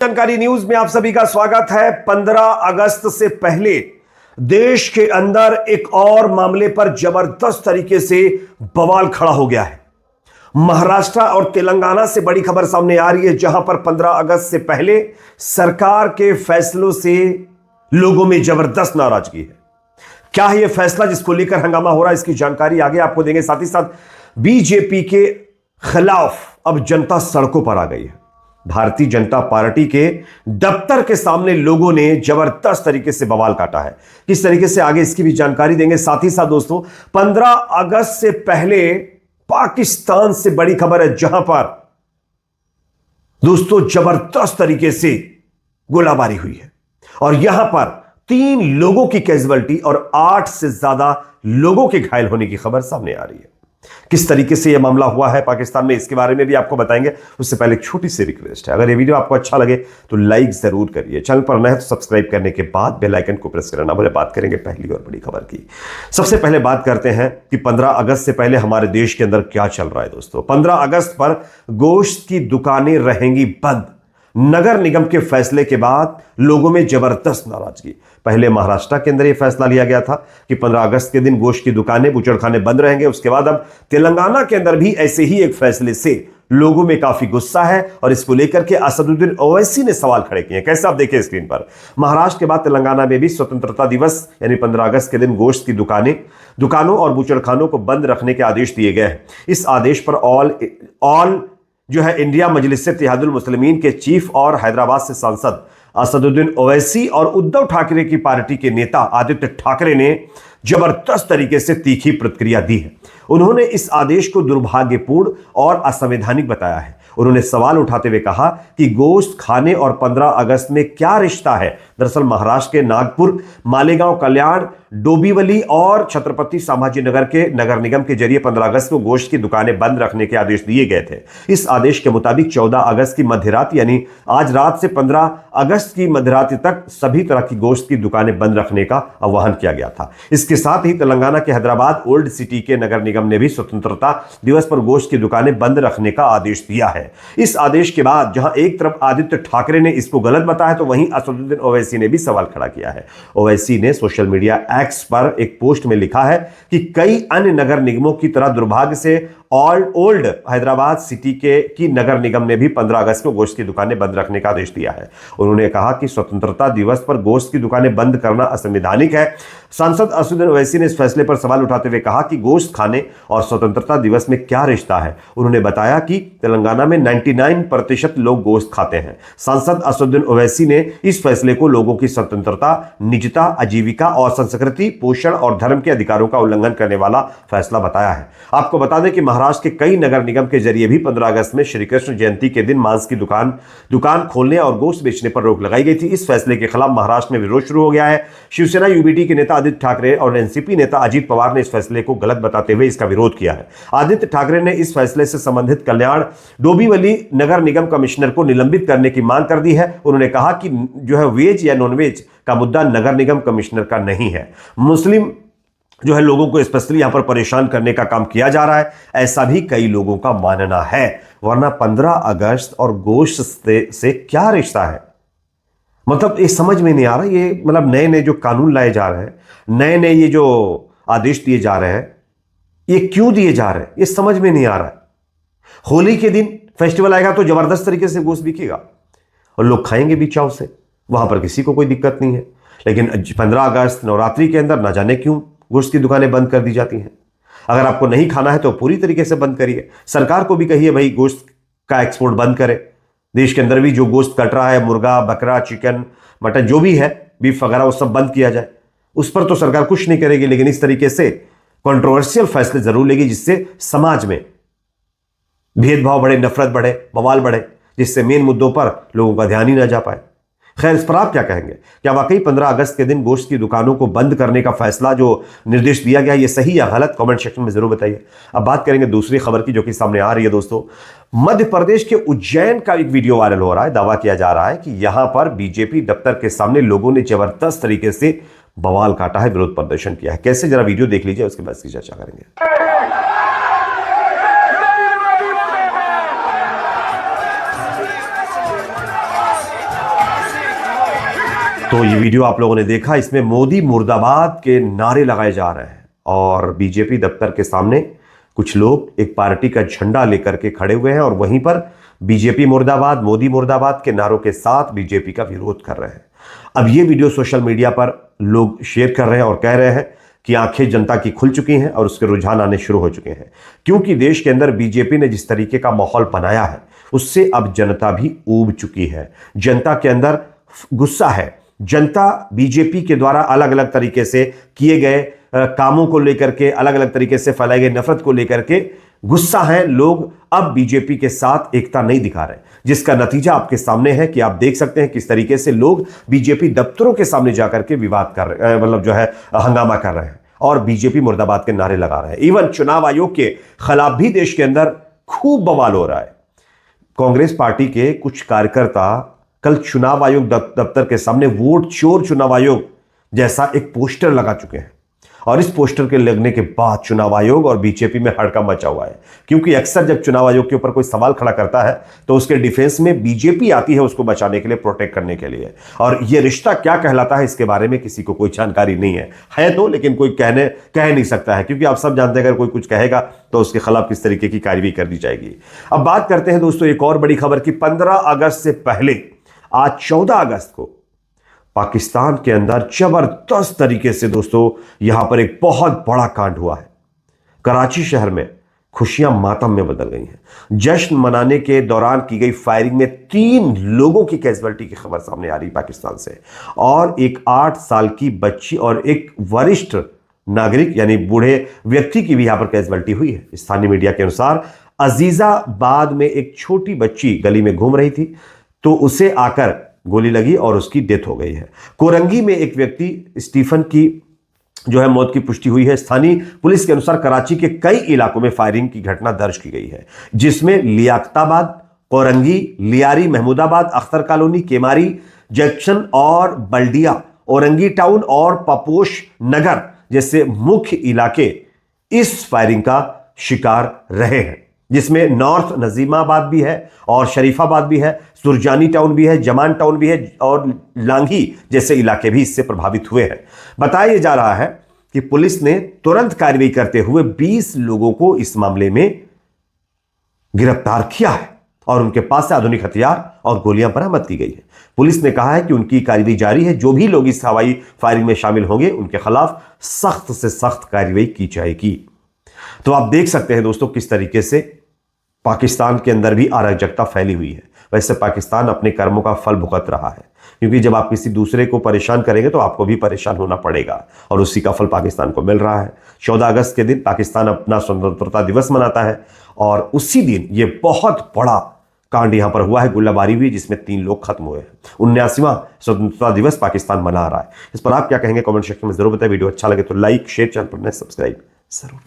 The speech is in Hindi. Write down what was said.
जानकारी न्यूज में आप सभी का स्वागत है। 15 अगस्त से पहले देश के अंदर एक और मामले पर जबरदस्त तरीके से बवाल खड़ा हो गया है। महाराष्ट्र और तेलंगाना से बड़ी खबर सामने आ रही है, जहां पर 15 अगस्त से पहले सरकार के फैसलों से लोगों में जबरदस्त नाराजगी है। क्या है यह फैसला जिसको लेकर हंगामा हो रहा है, इसकी जानकारी आगे आपको देंगे। साथ ही साथ बीजेपी के खिलाफ अब जनता सड़कों पर आ गई है। भारतीय जनता पार्टी के दफ्तर के सामने लोगों ने जबरदस्त तरीके से बवाल काटा है। किस तरीके से, आगे इसकी भी जानकारी देंगे। साथ ही साथ दोस्तों, 15 अगस्त से पहले पाकिस्तान से बड़ी खबर है, जहां पर दोस्तों जबरदस्त तरीके से गोलाबारी हुई है और यहां पर 3 लोगों की कैजुअलिटी और 8 से ज्यादा लोगों के घायल होने की खबर सामने आ रही है। किस तरीके से यह मामला हुआ है पाकिस्तान में, इसके बारे में भी आपको बताएंगे। उससे पहले एक छोटी सी रिक्वेस्ट है, अगर ये वीडियो आपको अच्छा लगे तो लाइक जरूर करिए। चैनल पर नए तो सब्सक्राइब करने के बाद बेल आइकन को प्रेस करना भूलें। बात करेंगे पहली और बड़ी खबर की। सबसे पहले बात करते हैं कि 15 अगस्त से पहले हमारे देश के अंदर क्या चल रहा है दोस्तों। 15 अगस्त पर गोश्त की दुकानें रहेंगी बंद। नगर निगम के फैसले के बाद लोगों में जबरदस्त नाराजगी। पहले महाराष्ट्र के अंदर यह फैसला लिया गया था कि 15 अगस्त के दिन गोश्त की दुकानें, बुचड़खाने बंद रहेंगे। उसके बाद अब तेलंगाना के अंदर भी ऐसे ही एक फैसले से लोगों में काफी गुस्सा है और इसको लेकर के असदुद्दीन ओवैसी ने सवाल खड़े किए। कैसे, आप देखिए स्क्रीन पर। महाराष्ट्र के बाद तेलंगाना में भी स्वतंत्रता दिवस यानी 15 अगस्त के दिन गोश्त की दुकानों और बुचड़खानों को बंद रखने के आदेश दिए गए हैं। इस आदेश पर ऑल जो है इंडिया मजलिस इत्तेहादुल मुस्लिमीन के चीफ और हैदराबाद से सांसद असदुद्दीन ओवैसी और उद्धव ठाकरे की पार्टी के नेता आदित्य ठाकरे ने जबरदस्त तरीके से तीखी प्रतिक्रिया दी है। उन्होंने इस आदेश को दुर्भाग्यपूर्ण और असंवैधानिक बताया है। उन्होंने सवाल उठाते हुए कहा कि गोश्त खाने और 15 अगस्त में क्या रिश्ता है। दरअसल महाराष्ट्र के नागपुर, मालेगांव, कल्याण, डोंबिवली और छत्रपति संभाजी नगर के नगर निगम के जरिए 15 अगस्त को गोश्त की दुकानें बंद रखने के आदेश दिए गए थे। इस आदेश के मुताबिक 14 अगस्त की मध्यरात यानी आज रात से 15 अगस्त की मध्यरात तक सभी तरह की गोश्त की दुकानें बंद रखने का आह्वान किया गया था। इसके साथ ही तेलंगाना के हैदराबाद ओल्ड सिटी के नगर निगम ने भी स्वतंत्रता दिवस पर गोश्त की दुकानें बंद रखने का आदेश दिया है। इस आदेश के बाद जहां एक तरफ आदित्य ठाकरे ने इसको गलत बताया, तो वहीं असदुद्दीन ओवैसी ने भी सवाल खड़ा किया है। ओवैसी ने सोशल मीडिया एक्स पर एक पोस्ट में लिखा है कि कई अन्य नगर निगमों की तरह दुर्भाग्य से ओल्ड हैदराबाद सिटी की नगर निगम ने भी 15 अगस्त को गोश्त की दुकानें बंद रखने का आदेश दिया है। उन्होंने कहा कि स्वतंत्रता दिवस पर गोश्त की दुकानें बंद करना असंवैधानिक है। सांसद असदुद्दीन ओवैसी ने इस फैसले पर सवाल उठाते हुए कहा कि गोश्त खाने और स्वतंत्रता दिवस में क्या रिश्ता है। उन्होंने बताया कि तेलंगाना में 99% लोग गोश्त खाते हैं। सांसद असदुद्दीन ओवैसी ने इस फैसले को लोगों की स्वतंत्रता, निजता, आजीविका और संस्कृति, पोषण और धर्म के अधिकारों का उल्लंघन करने वाला फैसला बताया है। आपको बता दें कि महाराष्ट्र के कई नगर निगम के जरिए भी 15 अगस्त में श्री कृष्ण जयंती के दिन मांस की दुकान खोलने और गोश्त बेचने पर रोक लगाई गई थी। इस फैसले के खिलाफ महाराष्ट्र में विरोध शुरू हो गया है। शिवसेना यूबीटी के नेता आदित्य ठाकरे और एनसीपी नेता अजीत पवार ने इस फैसले को गलत बताते हुए इसका विरोध किया है। आदित्य ठाकरे ने इस फैसले से संबंधित कल्याण डोंबिवली नगर निगम कमिश्नर को निलंबित करने की मांग कर दी है। उन्होंने कहा कि जो है वेज या नॉनवेज का मुद्दा नगर निगम कमिश्नर का नहीं है। मुस्लिम जो है लोगों को स्पेशली यहां पर परेशान करने का काम किया जा रहा है, ऐसा भी कई लोगों का मानना है। वरना 15 अगस्त और गोश्त से क्या रिश्ता है, मतलब ये समझ में नहीं आ रहा। ये मतलब नए नए जो कानून लाए जा रहे हैं, नए नए ये जो आदेश दिए जा रहे हैं, ये क्यों दिए जा रहे हैं, ये समझ में नहीं आ रहा है। होली के दिन फेस्टिवल आएगा तो जबरदस्त तरीके से गोश्त बिकेगा और लोग खाएंगे भी चाव से, वहां पर किसी को कोई दिक्कत नहीं है। लेकिन 15 अगस्त नवरात्रि के अंदर ना जाने क्यों गोश्त की दुकानें बंद कर दी जाती हैं। अगर आपको नहीं खाना है तो पूरी तरीके से बंद करिए। सरकार को भी कहिए भाई गोश्त का एक्सपोर्ट बंद करे। देश के अंदर भी जो गोश्त कट रहा है, मुर्गा, बकरा, चिकन, मटन जो भी है, बीफ वगैरह, वो सब बंद किया जाए। उस पर तो सरकार कुछ नहीं करेगी, लेकिन इस तरीके से कंट्रोवर्शियल फैसले जरूर लेगी जिससे समाज में भेदभाव बढ़े, नफरत बढ़े, बवाल बढ़े, जिससे मेन मुद्दों पर लोगों का ध्यान ही ना जा पाए। खैर, इस पर आप क्या कहेंगे? क्या वाकई 15 अगस्त के दिन गोश्त की दुकानों को बंद करने का फैसला जो निर्देश दिया गया, ये सही या गलत? कमेंट सेक्शन में जरूर बताइए। अब बात करेंगे दूसरी खबर की, जो कि सामने आ रही है दोस्तों। मध्य प्रदेश के उज्जैन का एक वीडियो वायरल हो रहा है। दावा किया जा रहा है कि यहां पर बीजेपी दफ्तर के सामने लोगों ने जबरदस्त तरीके से बवाल काटा है, विरोध प्रदर्शन किया है। कैसे, जरा वीडियो देख लीजिए, उसके बाद इसकी चर्चा करेंगे। तो ये वीडियो आप लोगों ने देखा, इसमें मोदी मुर्दाबाद के नारे लगाए जा रहे हैं और बीजेपी दफ्तर के सामने कुछ लोग एक पार्टी का झंडा लेकर के खड़े हुए हैं और वहीं पर बीजेपी मुर्दाबाद, मोदी मुर्दाबाद के नारों के साथ बीजेपी का विरोध कर रहे हैं। अब ये वीडियो सोशल मीडिया पर लोग शेयर कर रहे हैं और कह रहे हैं कि आंखें जनता की खुल चुकी हैं और उसके रुझान आने शुरू हो चुके हैं, क्योंकि देश के अंदर बीजेपी ने जिस तरीके का माहौल बनाया है उससे अब जनता भी ऊब चुकी है। जनता के अंदर गुस्सा है। जनता बीजेपी के द्वारा अलग अलग तरीके से किए गए कामों को लेकर के, अलग अलग तरीके से फैलाई गई नफरत को लेकर के गुस्सा है। लोग अब बीजेपी के साथ एकता नहीं दिखा रहे, जिसका नतीजा आपके सामने है कि आप देख सकते हैं किस तरीके से लोग बीजेपी दफ्तरों के सामने जाकर के विवाद कर रहे हैं, मतलब जो है हंगामा कर रहे हैं और बीजेपी मुर्दाबाद के नारे लगा रहे हैं। इवन चुनाव आयोग के खिलाफ भी देश के अंदर खूब बवाल हो रहा है। कांग्रेस पार्टी के कुछ कार्यकर्ता कल चुनाव आयोग दफ्तर के सामने वोट चोर चुनाव आयोग जैसा एक पोस्टर लगा चुके हैं और इस पोस्टर के लगने के बाद चुनाव आयोग और बीजेपी में हड़कंप मचा हुआ है, क्योंकि अक्सर जब चुनाव आयोग के ऊपर कोई सवाल खड़ा करता है तो उसके डिफेंस में बीजेपी आती है उसको बचाने के लिए, प्रोटेक्ट करने के लिए। और यह रिश्ता क्या कहलाता है इसके बारे में किसी को कोई जानकारी नहीं है तो, लेकिन कोई कह नहीं सकता है, क्योंकि आप सब जानते हैं अगर कोई कुछ कहेगा तो उसके खिलाफ किस तरीके की कार्रवाई कर दी जाएगी। अब बात करते हैं दोस्तों एक और बड़ी खबर की 15 अगस्त से पहले आज 14 अगस्त को पाकिस्तान के अंदर जबरदस्त तरीके से दोस्तों यहां पर एक बहुत बड़ा कांड हुआ है। कराची शहर में खुशियां मातम में बदल गई हैं। जश्न मनाने के दौरान की गई फायरिंग में 3 लोगों की कैजुअल्टी की खबर सामने आ रही पाकिस्तान से, और एक 8 साल की बच्ची और एक वरिष्ठ नागरिक यानी बूढ़े व्यक्ति की भी यहां पर कैजुअल्टी हुई है। स्थानीय मीडिया के अनुसार अजीजाबाद में एक छोटी बच्ची गली में घूम रही थी तो उसे आकर गोली लगी और उसकी डेथ हो गई है। कोरंगी में एक व्यक्ति स्टीफन की जो है मौत की पुष्टि हुई है। स्थानीय पुलिस के अनुसार कराची के कई इलाकों में फायरिंग की घटना दर्ज की गई है, जिसमें लियाकताबाद, कोरंगी, लियारी, महमूदाबाद, अख्तर कॉलोनी, केमारी जंक्शन और बल्डिया, औरंगी टाउन और पपोश नगर जैसे मुख्य इलाके इस फायरिंग का शिकार रहे हैं, जिसमें नॉर्थ नजीमाबाद भी है और शरीफाबाद भी है, सुरजानी टाउन भी है, जमान टाउन भी है और लांघी जैसे इलाके भी इससे प्रभावित हुए हैं। बताया जा रहा है कि पुलिस ने तुरंत कार्रवाई करते हुए 20 लोगों को इस मामले में गिरफ्तार किया है और उनके पास से आधुनिक हथियार और गोलियां बरामद की गई है। पुलिस ने कहा है कि उनकी कार्रवाई जारी है। जो भी लोग इस हवाई फायरिंग में शामिल होंगे उनके खिलाफ सख्त से सख्त कार्रवाई की जाएगी। तो आप देख सकते हैं दोस्तों किस तरीके से पाकिस्तान के अंदर भी अराजकता फैली हुई है। वैसे पाकिस्तान अपने कर्मों का फल भुगत रहा है, क्योंकि जब आप किसी दूसरे को परेशान करेंगे तो आपको भी परेशान होना पड़ेगा और उसी का फल पाकिस्तान को मिल रहा है। 14 अगस्त के दिन पाकिस्तान अपना स्वतंत्रता दिवस मनाता है और उसी दिन ये बहुत बड़ा कांड यहां पर हुआ है, गोलीबारी हुई जिसमें 3 लोग खत्म हुए हैं। 79वां स्वतंत्रता दिवस पाकिस्तान मना रहा है। इस पर आप क्या कहेंगे कमेंट सेक्शन में जरूर बताएं। वीडियो अच्छा लगे तो लाइक, शेयर, चैनल पर सब्सक्राइब जरूर।